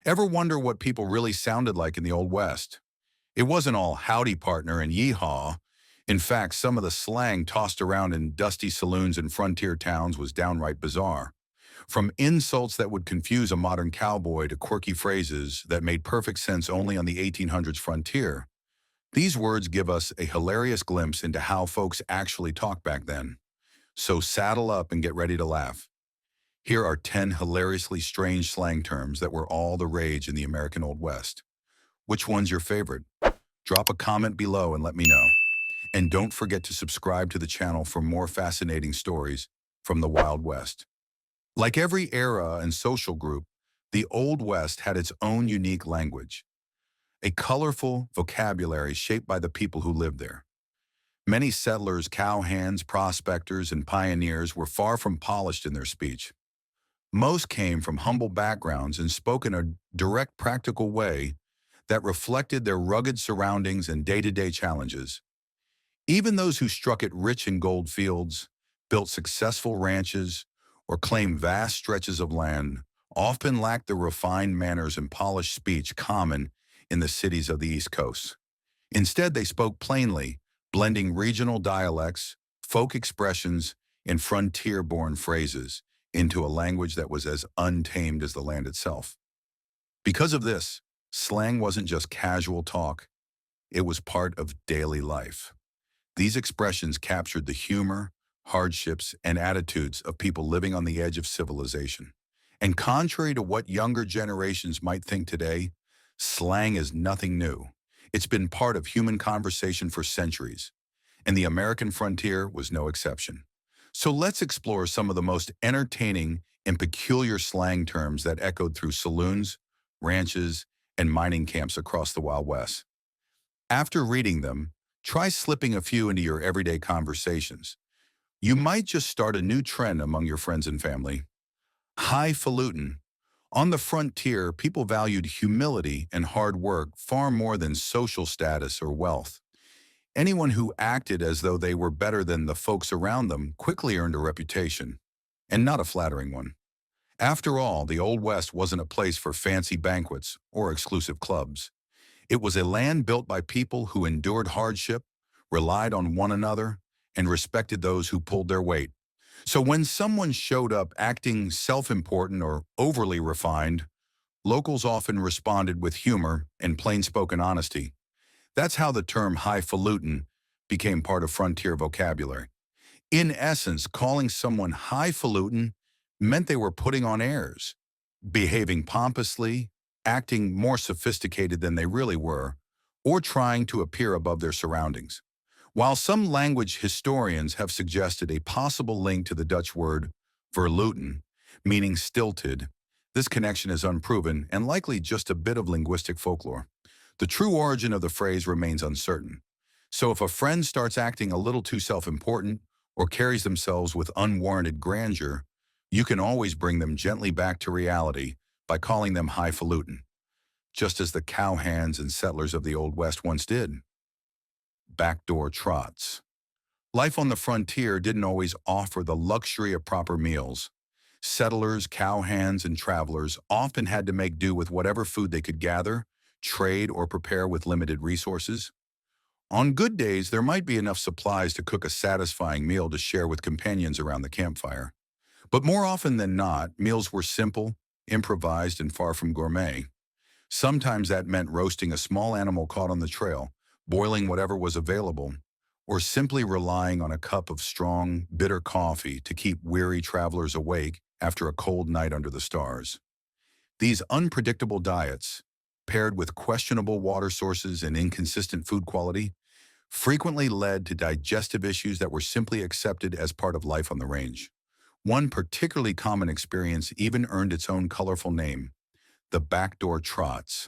Ever wonder what people really sounded like in the Old West? It wasn't all howdy partner and yeehaw. In fact, some of the slang tossed around in dusty saloons and frontier towns was downright bizarre. From insults that would confuse a modern cowboy to quirky phrases that made perfect sense only on the 1800s frontier, these words give us a hilarious glimpse into how folks actually talked back then. So saddle up and get ready to laugh. Here are 10 hilariously strange slang terms that were all the rage in the American Old West. Which one's your favorite? Drop a comment below and let me know. And don't forget to subscribe to the channel for more fascinating stories from the Wild West. Like every era and social group, the Old West had its own unique language, a colorful vocabulary shaped by the people who lived there. Many settlers, cowhands, prospectors, and pioneers were far from polished in their speech. Most came from humble backgrounds and spoke in a direct, practical way that reflected their rugged surroundings and day-to-day challenges. Even those who struck it rich in gold fields, built successful ranches, or claimed vast stretches of land often lacked the refined manners and polished speech common in the cities of the East Coast. Instead, they spoke plainly, blending regional dialects, folk expressions, and frontier-born phrases into a language that was as untamed as the land itself. Because of this, slang wasn't just casual talk, it was part of daily life. These expressions captured the humor, hardships, and attitudes of people living on the edge of civilization. And contrary to what younger generations might think today, slang is nothing new. It's been part of human conversation for centuries, and the American frontier was no exception. So let's explore some of the most entertaining and peculiar slang terms that echoed through saloons, ranches, and mining camps across the Wild West. After reading them, try slipping a few into your everyday conversations. You might just start a new trend among your friends and family. Highfalutin. On the frontier, people valued humility and hard work far more than social status or wealth. Anyone who acted as though they were better than the folks around them quickly earned a reputation, and not a flattering one. After all, the Old West wasn't a place for fancy banquets or exclusive clubs. It was a land built by people who endured hardship, relied on one another, and respected those who pulled their weight. So when someone showed up acting self-important or overly refined, locals often responded with humor and plain-spoken honesty. That's how the term highfalutin became part of frontier vocabulary. In essence, calling someone highfalutin meant they were putting on airs, behaving pompously, acting more sophisticated than they really were, or trying to appear above their surroundings. While some language historians have suggested a possible link to the Dutch word verluten, meaning stilted, this connection is unproven and likely just a bit of linguistic folklore. The true origin of the phrase remains uncertain. So if a friend starts acting a little too self-important or carries themselves with unwarranted grandeur, you can always bring them gently back to reality by calling them highfalutin, just as the cowhands and settlers of the Old West once did. Backdoor trots. Life on the frontier didn't always offer the luxury of proper meals. Settlers, cowhands, and travelers often had to make do with whatever food they could gather, trade, or prepare with limited resources. On good days, there might be enough supplies to cook a satisfying meal to share with companions around the campfire. But more often than not, meals were simple, improvised, and far from gourmet. Sometimes that meant roasting a small animal caught on the trail, boiling whatever was available, or simply relying on a cup of strong, bitter coffee to keep weary travelers awake after a cold night under the stars. These unpredictable diets, paired with questionable water sources and inconsistent food quality, frequently led to digestive issues that were simply accepted as part of life on the range. One particularly common experience even earned its own colorful name: the backdoor trots.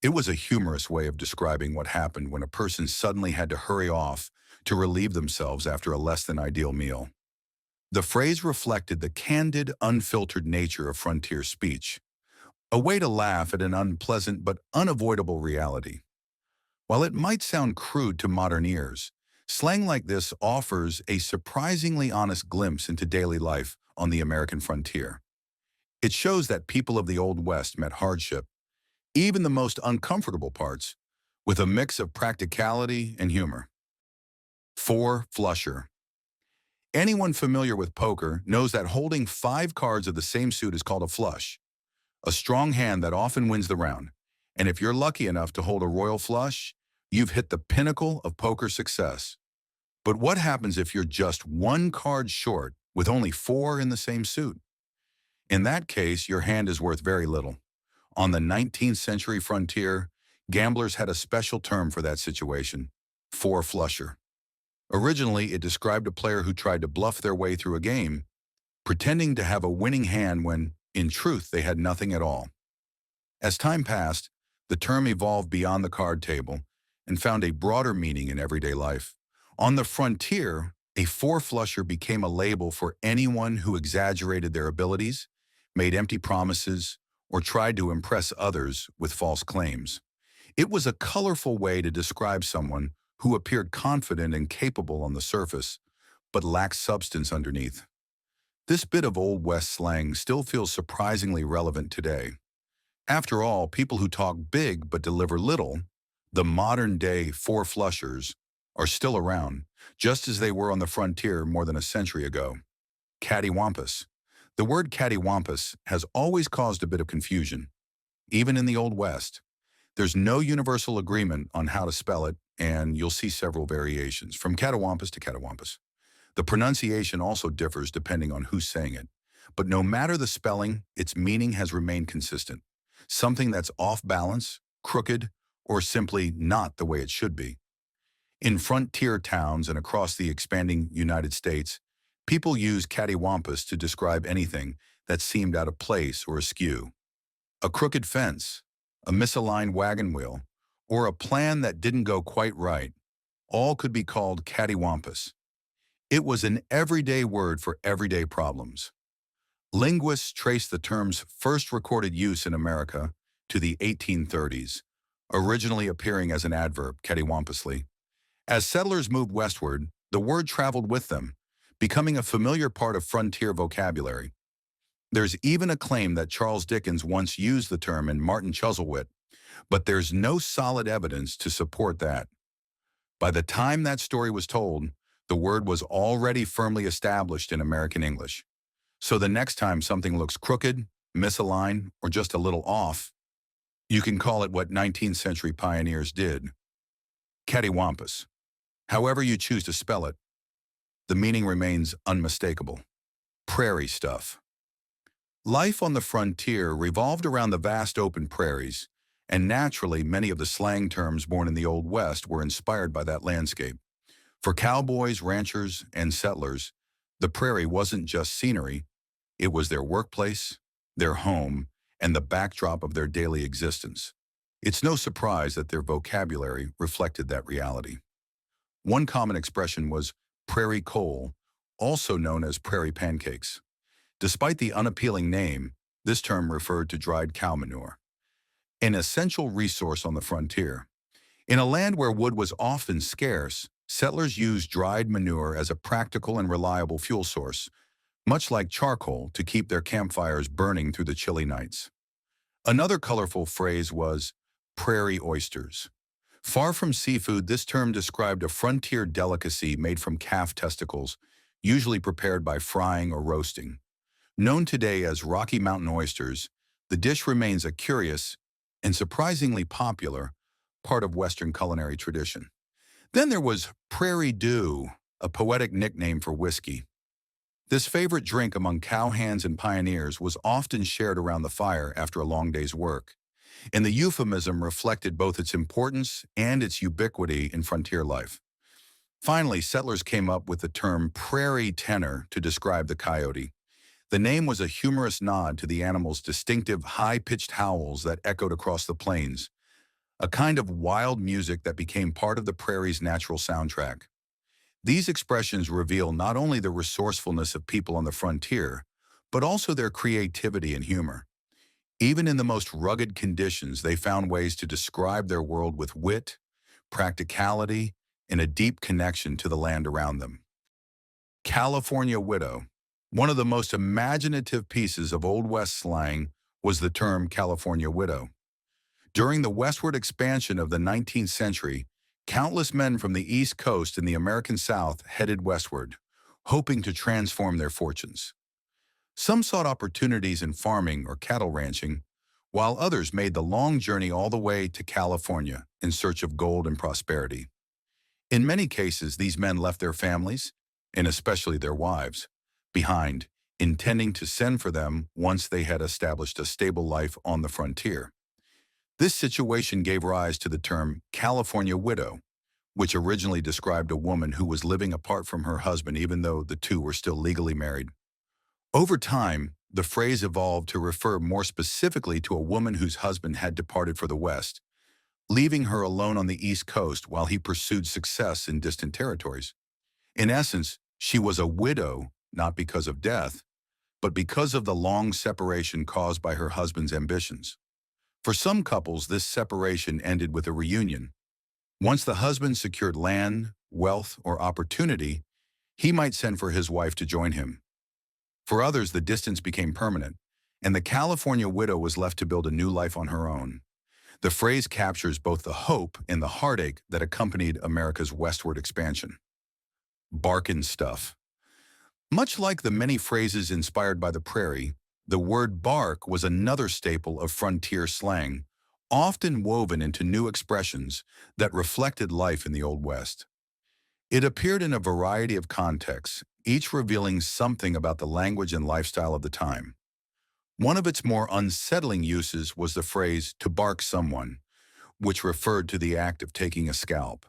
It was a humorous way of describing what happened when a person suddenly had to hurry off to relieve themselves after a less than ideal meal. The phrase reflected the candid, unfiltered nature of frontier speech, a way to laugh at an unpleasant but unavoidable reality. While it might sound crude to modern ears, slang like this offers a surprisingly honest glimpse into daily life on the American frontier. It shows that people of the Old West met hardship, even the most uncomfortable parts, with a mix of practicality and humor. 4. Flusher. Anyone familiar with poker knows that holding 5 cards of the same suit is called a flush, a strong hand that often wins the round. And if you're lucky enough to hold a royal flush, you've hit the pinnacle of poker success. But what happens if you're just 1 card short with only 4 in the same suit? In that case, your hand is worth very little. On the 19th century frontier, gamblers had a special term for that situation: 4-flusher. Originally, it described a player who tried to bluff their way through a game, pretending to have a winning hand when, in truth, they had nothing at all. As time passed, the term evolved beyond the card table and found a broader meaning in everyday life. On the frontier, a 4-flusher became a label for anyone who exaggerated their abilities, made empty promises, or tried to impress others with false claims. It was a colorful way to describe someone who appeared confident and capable on the surface, but lacked substance underneath. This bit of Old West slang still feels surprisingly relevant today. After all, people who talk big but deliver little, the modern-day 4-flushers, are still around, just as they were on the frontier more than a century ago. Cattywampus. The word cattywampus has always caused a bit of confusion. Even in the Old West, there's no universal agreement on how to spell it, and you'll see several variations, from cattywampus to cattywampus. The pronunciation also differs depending on who's saying it. But no matter the spelling, its meaning has remained consistent. Something that's off balance, crooked, or simply not the way it should be. In frontier towns and across the expanding United States, people use cattywampus to describe anything that seemed out of place or askew. A crooked fence, a misaligned wagon wheel, or a plan that didn't go quite right, all could be called cattywampus. It was an everyday word for everyday problems. Linguists trace the term's first recorded use in America to the 1830s, originally appearing as an adverb, cattywampusly. As settlers moved westward, the word traveled with them, becoming a familiar part of frontier vocabulary. There's even a claim that Charles Dickens once used the term in Martin Chuzzlewit, but there's no solid evidence to support that. By the time that story was told, the word was already firmly established in American English. So the next time something looks crooked, misaligned, or just a little off, you can call it what 19th century pioneers did: cattywampus. However you choose to spell it, the meaning remains unmistakable. Prairie stuff. Life on the frontier revolved around the vast open prairies, and naturally many of the slang terms born in the Old West were inspired by that landscape. For cowboys, ranchers, and settlers, the prairie wasn't just scenery, it was their workplace, their home, and the backdrop of their daily existence. It's no surprise that their vocabulary reflected that reality. One common expression was prairie coal, also known as prairie pancakes. Despite the unappealing name, this term referred to dried cow manure, an essential resource on the frontier. In a land where wood was often scarce, settlers used dried manure as a practical and reliable fuel source, much like charcoal, to keep their campfires burning through the chilly nights. Another colorful phrase was prairie oysters. Far from seafood, this term described a frontier delicacy made from calf testicles, usually prepared by frying or roasting. Known today as Rocky Mountain oysters, the dish remains a curious and surprisingly popular part of Western culinary tradition. Then there was Prairie Dew, a poetic nickname for whiskey. This favorite drink among cowhands and pioneers was often shared around the fire after a long day's work, and the euphemism reflected both its importance and its ubiquity in frontier life. Finally, settlers came up with the term prairie tenor to describe the coyote. The name was a humorous nod to the animal's distinctive high-pitched howls that echoed across the plains, a kind of wild music that became part of the prairie's natural soundtrack. These expressions reveal not only the resourcefulness of people on the frontier, but also their creativity and humor. Even in the most rugged conditions, they found ways to describe their world with wit, practicality, and a deep connection to the land around them. California widow. One of the most imaginative pieces of Old West slang was the term California widow. During the westward expansion of the 19th century, countless men from the East Coast and the American South headed westward, hoping to transform their fortunes. Some sought opportunities in farming or cattle ranching, while others made the long journey all the way to California in search of gold and prosperity. In many cases, these men left their families, and especially their wives, behind, intending to send for them once they had established a stable life on the frontier. This situation gave rise to the term California widow, which originally described a woman who was living apart from her husband even though the two were still legally married. Over time, the phrase evolved to refer more specifically to a woman whose husband had departed for the West, leaving her alone on the East Coast while he pursued success in distant territories. In essence, she was a widow not because of death, but because of the long separation caused by her husband's ambitions. For some couples, this separation ended with a reunion. Once the husband secured land, wealth, or opportunity, he might send for his wife to join him. For others, the distance became permanent, and the California widow was left to build a new life on her own. The phrase captures both the hope and the heartache that accompanied America's westward expansion. Barkin' stuff. Much like the many phrases inspired by the prairie, the word bark was another staple of frontier slang, often woven into new expressions that reflected life in the Old West. It appeared in a variety of contexts, each revealing something about the language and lifestyle of the time. One of its more unsettling uses was the phrase "to bark someone," which referred to the act of taking a scalp.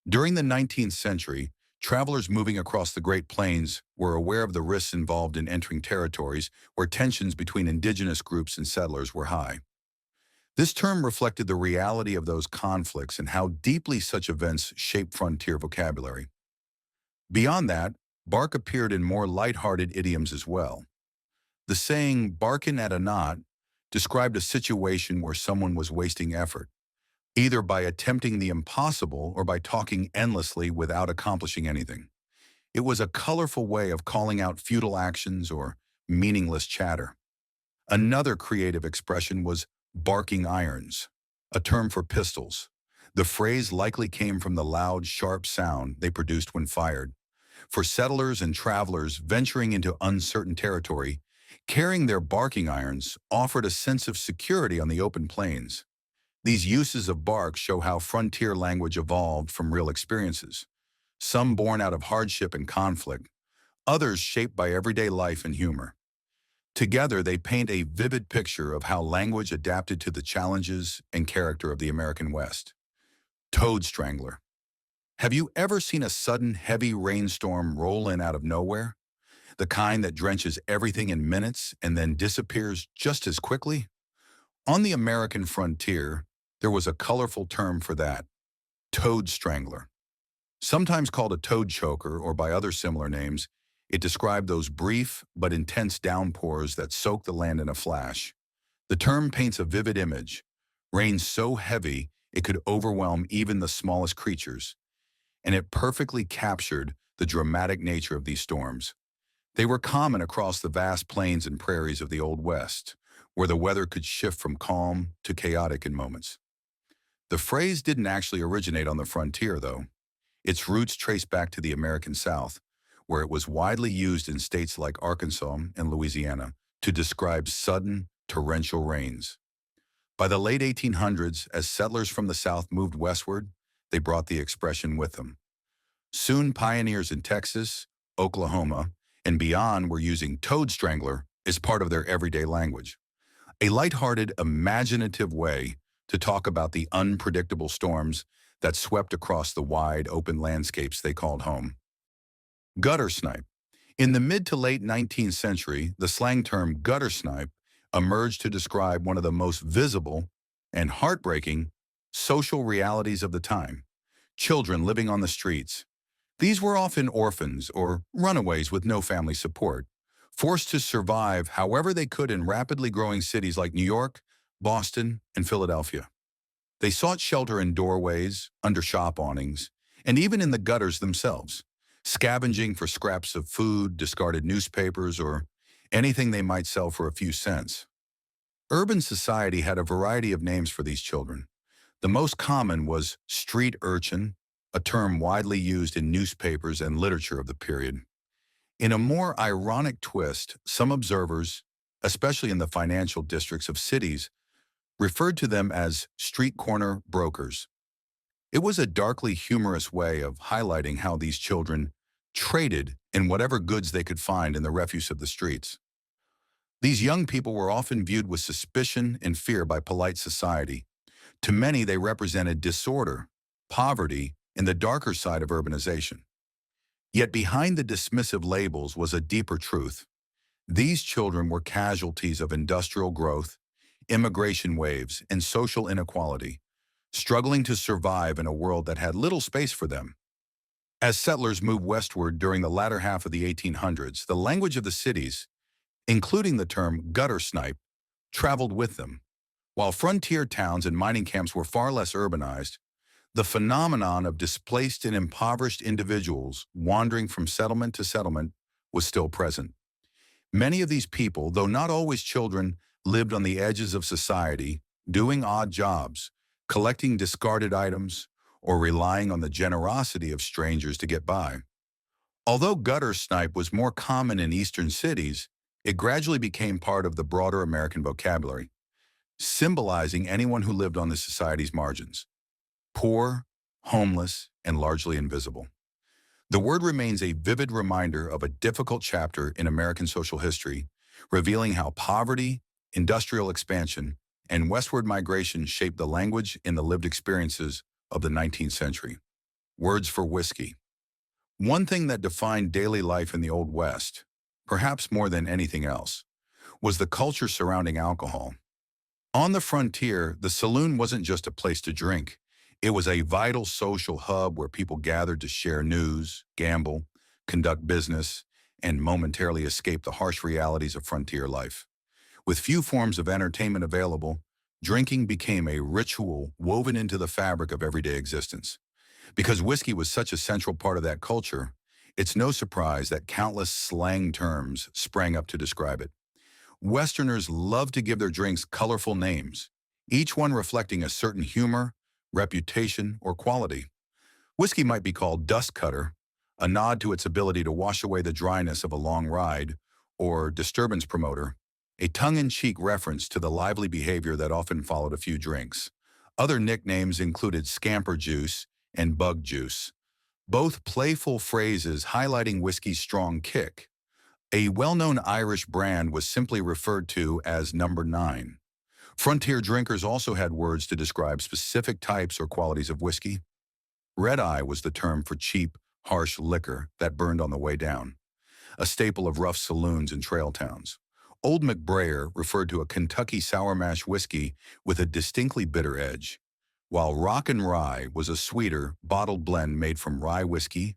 During the 19th century, travelers moving across the Great Plains were aware of the risks involved in entering territories where tensions between indigenous groups and settlers were high. This term reflected the reality of those conflicts and how deeply such events shaped frontier vocabulary. Beyond that, bark appeared in more lighthearted idioms as well. The saying, "barkin' at a knot," described a situation where someone was wasting effort, either by attempting the impossible or by talking endlessly without accomplishing anything. It was a colorful way of calling out futile actions or meaningless chatter. Another creative expression was barking irons, a term for pistols. The phrase likely came from the loud, sharp sound they produced when fired. For settlers and travelers venturing into uncertain territory, carrying their barking irons offered a sense of security on the open plains. These uses of bark show how frontier language evolved from real experiences, some born out of hardship and conflict, others shaped by everyday life and humor. Together, they paint a vivid picture of how language adapted to the challenges and character of the American West. Toad strangler. Have you ever seen a sudden heavy rainstorm roll in out of nowhere? The kind that drenches everything in minutes and then disappears just as quickly? On the American frontier, there was a colorful term for that: toad strangler. Sometimes called a toad choker or by other similar names, it described those brief but intense downpours that soak the land in a flash. The term paints a vivid image: rain so heavy it could overwhelm even the smallest creatures, and it perfectly captured the dramatic nature of these storms. They were common across the vast plains and prairies of the Old West, where the weather could shift from calm to chaotic in moments. The phrase didn't actually originate on the frontier, though. Its roots trace back to the American South, where it was widely used in states like Arkansas and Louisiana to describe sudden, torrential rains. By the late 1800s, as settlers from the South moved westward, they brought the expression with them. Soon, pioneers in Texas, Oklahoma, and beyond were using toad strangler as part of their everyday language. A lighthearted, imaginative way to talk about the unpredictable storms that swept across the wide, open landscapes they called home. Gutter snipe. In the mid to late 19th century, the slang term gutter snipe emerged to describe one of the most visible and heartbreaking social realities of the time: children living on the streets. These were often orphans or runaways with no family support, forced to survive however they could in rapidly growing cities like New York, Boston, and Philadelphia. They sought shelter in doorways, under shop awnings, and even in the gutters themselves, scavenging for scraps of food, discarded newspapers, or anything they might sell for a few cents. Urban society had a variety of names for these children. The most common was street urchin, a term widely used in newspapers and literature of the period. In a more ironic twist, some observers, especially in the financial districts of cities, referred to them as street corner brokers. It was a darkly humorous way of highlighting how these children traded in whatever goods they could find in the refuse of the streets. These young people were often viewed with suspicion and fear by polite society. To many, they represented disorder, poverty, and the darker side of urbanization. Yet behind the dismissive labels was a deeper truth. These children were casualties of industrial growth, immigration waves, and social inequality, struggling to survive in a world that had little space for them. As settlers moved westward during the latter half of the 1800s, the language of the cities, including the term gutter snipe, traveled with them. While frontier towns and mining camps were far less urbanized, the phenomenon of displaced and impoverished individuals wandering from settlement to settlement was still present. Many of these people, though not always children, lived on the edges of society, doing odd jobs, collecting discarded items, or relying on the generosity of strangers to get by. Although gutter snipe was more common in eastern cities, it gradually became part of the broader American vocabulary, symbolizing anyone who lived on the society's margins, poor, homeless, and largely invisible. The word remains a vivid reminder of a difficult chapter in American social history, revealing how poverty, industrial expansion, and westward migration shaped the language and the lived experiences of the 19th century. Words for whiskey. One thing that defined daily life in the Old West, perhaps more than anything else, was the culture surrounding alcohol. On the frontier, the saloon wasn't just a place to drink. It was a vital social hub where people gathered to share news, gamble, conduct business, and momentarily escape the harsh realities of frontier life. With few forms of entertainment available, drinking became a ritual woven into the fabric of everyday existence. Because whiskey was such a central part of that culture, it's no surprise that countless slang terms sprang up to describe it. Westerners love to give their drinks colorful names, each one reflecting a certain humor, reputation, or quality. Whiskey might be called dust cutter, a nod to its ability to wash away the dryness of a long ride, or disturbance promoter, a tongue-in-cheek reference to the lively behavior that often followed a few drinks. Other nicknames included scamper juice and bug juice, both playful phrases highlighting whiskey's strong kick. A well-known Irish brand was simply referred to as number 9. Frontier drinkers also had words to describe specific types or qualities of whiskey. Red-eye was the term for cheap, harsh liquor that burned on the way down, a staple of rough saloons and trail towns. Old McBrayer referred to a Kentucky sour mash whiskey with a distinctly bitter edge, while Rock and Rye was a sweeter, bottled blend made from rye whiskey,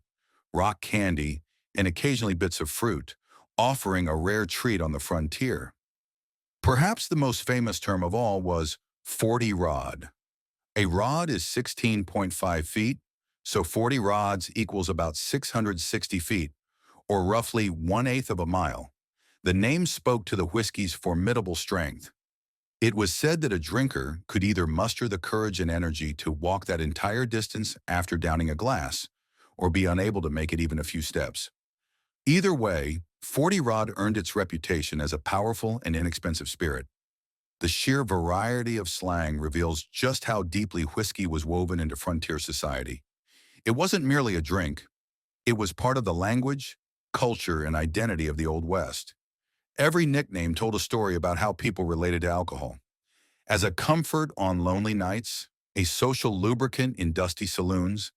rock candy, and occasionally bits of fruit, offering a rare treat on the frontier. Perhaps the most famous term of all was 40 rod. A rod is 16.5 feet, so 40 rods equals about 660 feet, or roughly 1/8 of a mile. The name spoke to the whiskey's formidable strength. It was said that a drinker could either muster the courage and energy to walk that entire distance after downing a glass, or be unable to make it even a few steps. Either way, 40 Rod earned its reputation as a powerful and inexpensive spirit. The sheer variety of slang reveals just how deeply whiskey was woven into frontier society. It wasn't merely a drink. It was part of the language, culture, and identity of the Old West. Every nickname told a story about how people related to alcohol. As a comfort on lonely nights, a social lubricant in dusty saloons,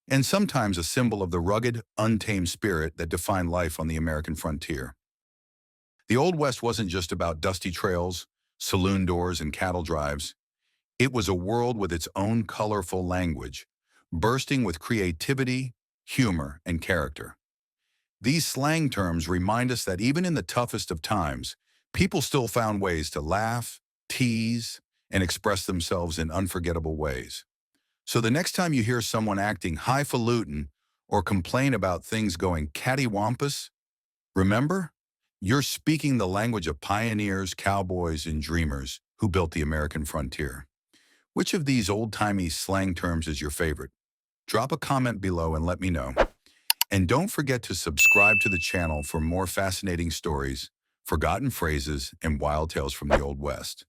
and sometimes a symbol of the rugged, untamed spirit that defined life on the American frontier. The Old West wasn't just about dusty trails, saloon doors, and cattle drives. It was a world with its own colorful language, bursting with creativity, humor, and character. These slang terms remind us that even in the toughest of times, people still found ways to laugh, tease, and express themselves in unforgettable ways. So the next time you hear someone acting highfalutin or complain about things going cattywampus, remember, You're speaking the language of pioneers, cowboys, and dreamers who built the American frontier. Which of these old-timey slang terms is your favorite? Drop a comment below and let me know. And don't forget to subscribe to the channel for more fascinating stories, forgotten phrases, and wild tales from the Old West.